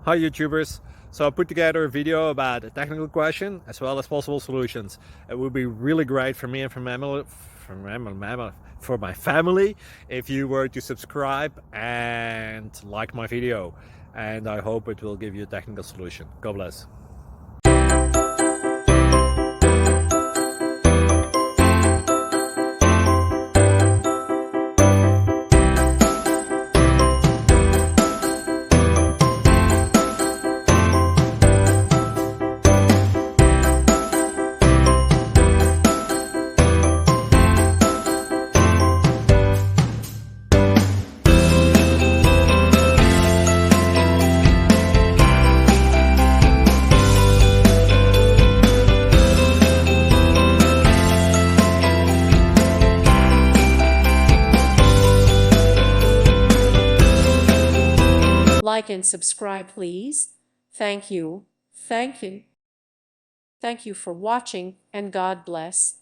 Hi YouTubers. So I put together a video about a technical question as well as possible solutions. It would be really great for me and for my family if you were to subscribe and like my video. And I hope it will give you a technical solution. God bless. Like and subscribe, please. Thank you. Thank you. Thank you for watching, and God bless.